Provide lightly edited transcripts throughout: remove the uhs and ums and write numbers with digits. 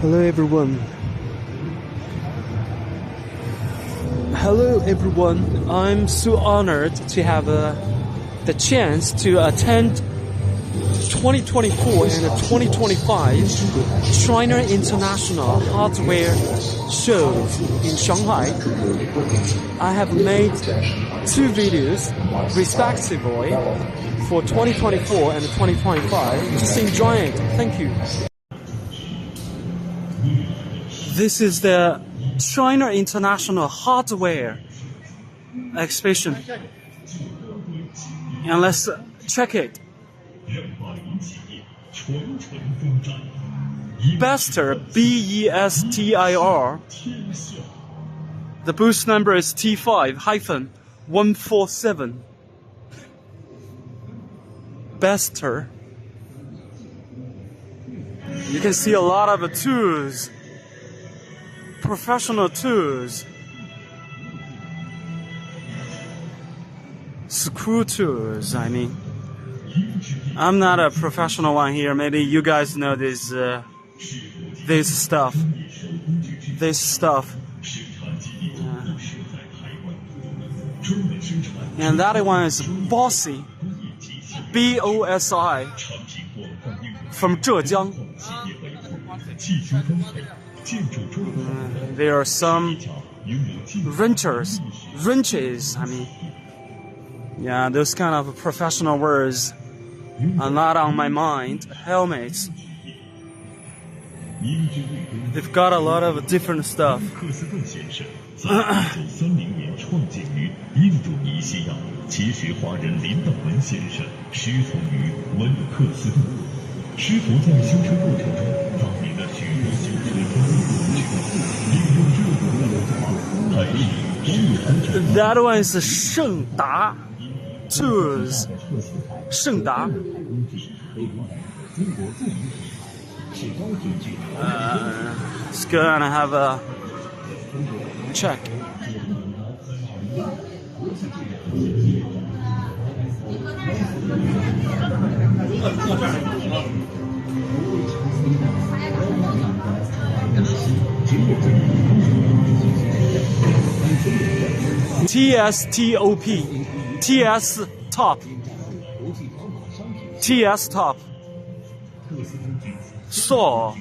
Hello everyone. Hello everyone. I'm so honored to have the chance to attend 2024 and 2025 China International Hardware shows in Shanghai. I have made 2 videos respectively for 2024 and 2025. Just enjoy it. Thank you. This is the China International Hardware exhibition. And let's check it. Bester, B-E-S-T-I-R. The booth number is T5-147. Bester. You can see a lot of tools. Professional tools. Screw tools, I mean. I'm not a professional one here. Maybe you guys know this stuff. This stuff. And that one is Bossy. B-O-S-I. From Zhejiang. There are some wrenches, I mean. Yeah, those kind of professional words are not on my mind. Helmets. They've got a lot of different stuff. That one is Shengda tools. Shengda. Let's go and have a check. T-S-T-O-P. T-S top. T-S top. Saw.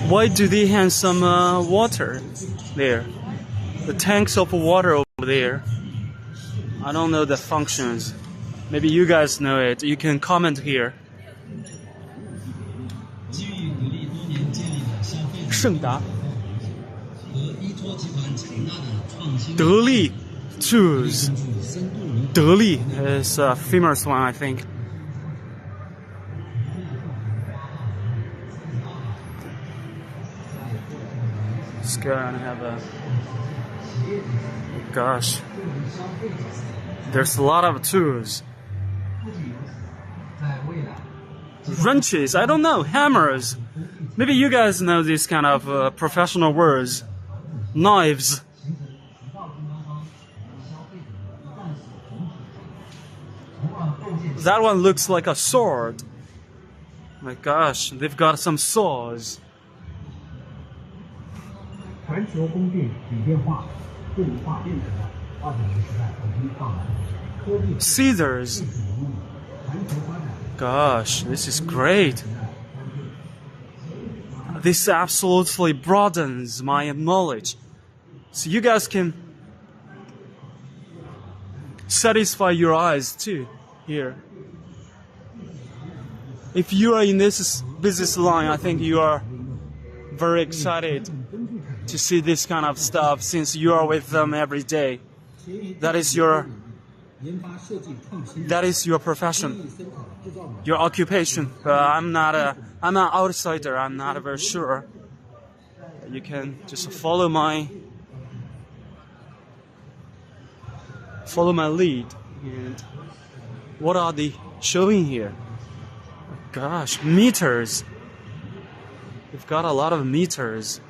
Why do they have some water there? The tanks of water over there. I don't know the functions. Maybe you guys know it. You can comment here. Shengda. Deli tools. Deli is a famous one, I think. Let's go and have a... Gosh. There's a lot of tools. Wrenches, I don't know. Hammers. Maybe you guys know these kind of professional words. Knives. That one looks like a sword. My gosh, they've got some saws. Scissors. Gosh, this is great. This absolutely broadens my knowledge. So you guys can satisfy your eyes too here. If you are in this business line, I think you are very excited to see this kind of stuff since you are with them every day. That is your profession, your occupation. I'm an outsider. I'm not very sure. You can just follow my lead. And what are they showing here? Gosh, meters. We've got a lot of meters.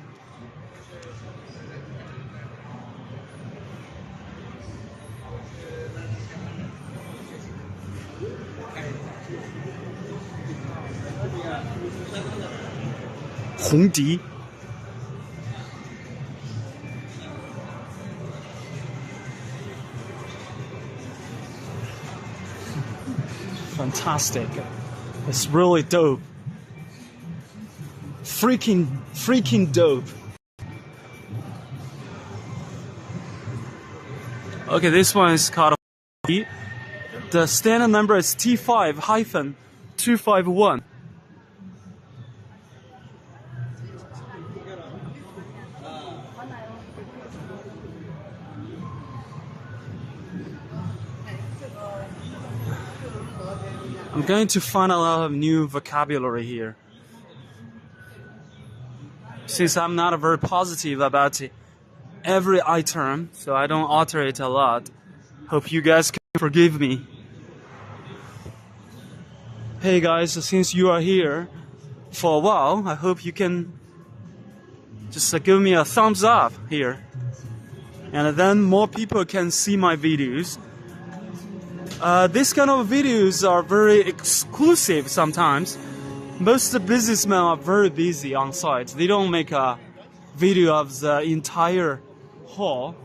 Hongdi. Fantastic. It's really dope. Freaking dope. Okay, this one is called the standard number is T5-251. I'm going to find a lot of new vocabulary here. Since I'm not very positive about every item, so I don't alter it a lot. Hope you guys can forgive me. Hey guys, since you are here for a while, I hope you can just give me a thumbs up here. And then more people can see my videos. This kind of videos are very exclusive sometimes. Most businessmen are very busy on site. They don't make a video of the entire hall.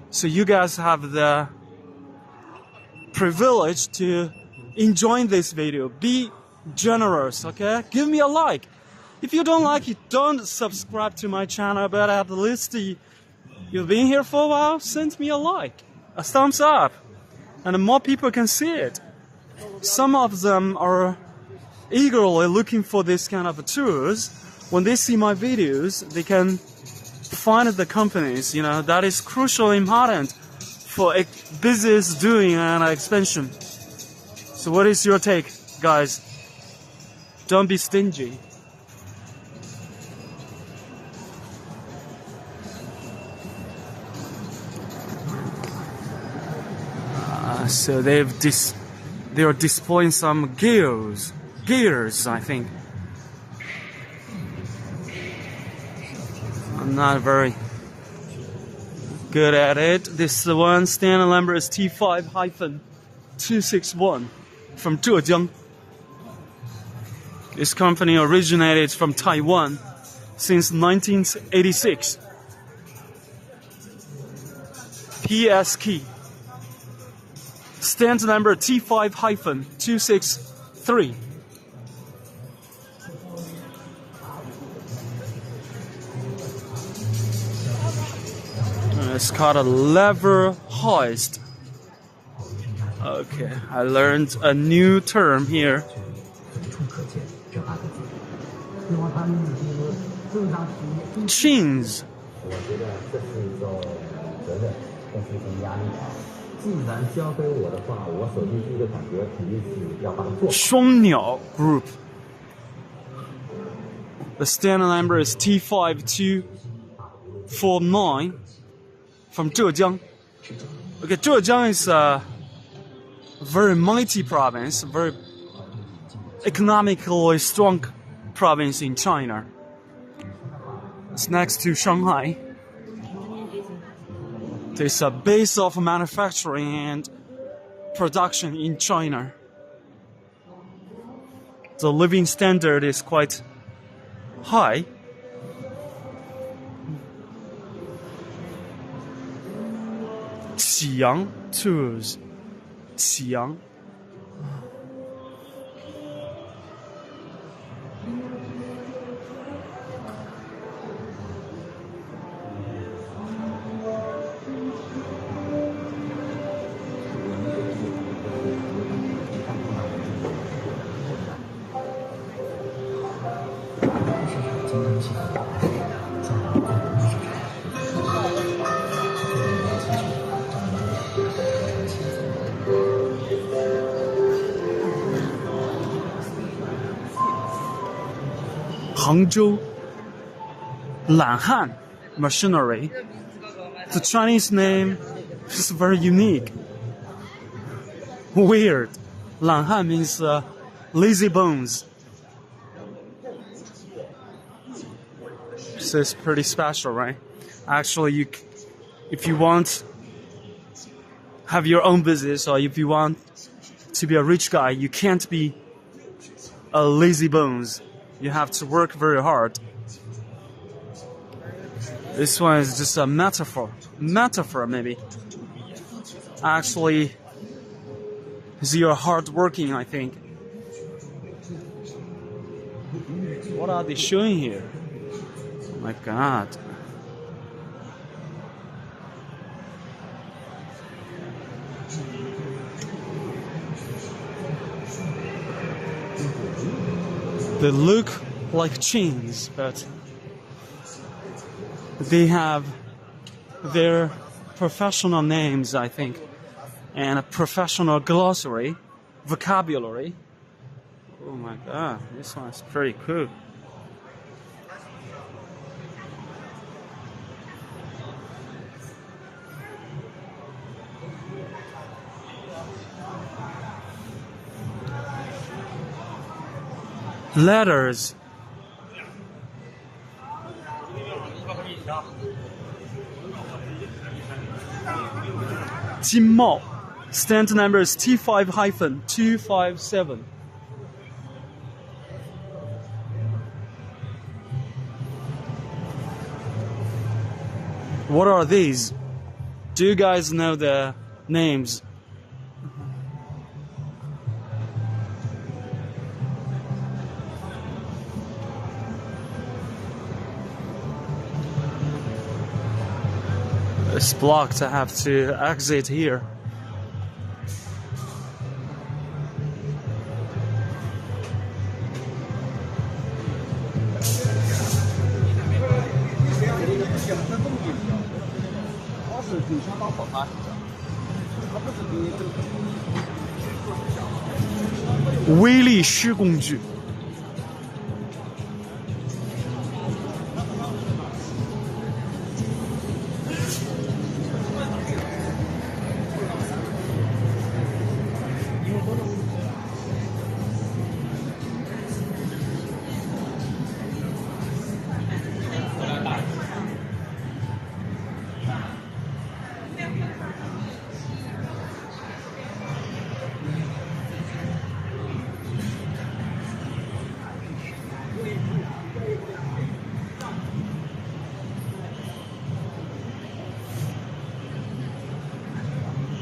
So you guys have the privilege to enjoy this video. Be generous, okay? Give me a like. If you don't like it, don't subscribe to my channel, but at least you've been here for a while, send me a like, a thumbs up. And more people can see it. Some of them are eagerly looking for this kind of tools. When they see my videos, they can find the companies. That is crucially important for business doing and expansion. So what is your take, guys? Don't be stingy. So they are displaying some gears, I think. I'm not very good at it. This one standard number is T5-261 from Zhejiang. This company originated from Taiwan since 1986. PS key. Stand number T5-263. It's called a lever hoist. Okay, I learned a new term here. Chains. 双鸟 group. The standard number is T5249 from Zhejiang. Okay, Zhejiang is a very mighty province, very economically strong province in China. It's next to Shanghai. It's a base of manufacturing and production in China. The living standard is quite high. Qiyang tools. Qiyang. Hangzhou Lanhan machinery. The Chinese name is very unique. Weird. Lanhan means lazy bones. So it's pretty special, right? Actually, if you want have your own business, or if you want to be a rich guy, you can't be a lazy bones. You have to work very hard. This one is just a metaphor maybe. Actually, you're hardworking, I think. What are they showing here? Oh my God. They look like chains, but they have their professional names, I think, and a professional glossary, vocabulary. Oh my God, this one's pretty cool. Letters. Jinmao. Stand number is T5-257. What are these? Do you guys know the names? It's blocked. I have to exit here.威力施工具。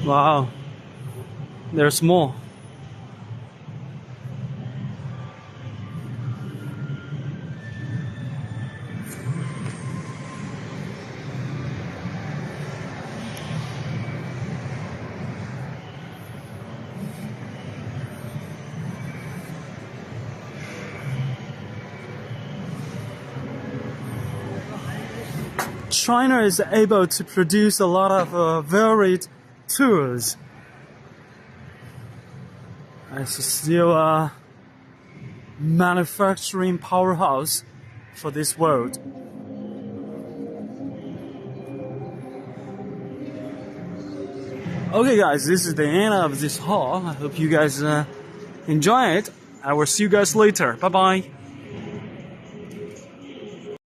Wow, there's more. China is able to produce a lot of varied tools. It's still a manufacturing powerhouse for this world. Okay guys, this is the end of this haul. I hope you guys enjoy it. I will see you guys later. Bye bye.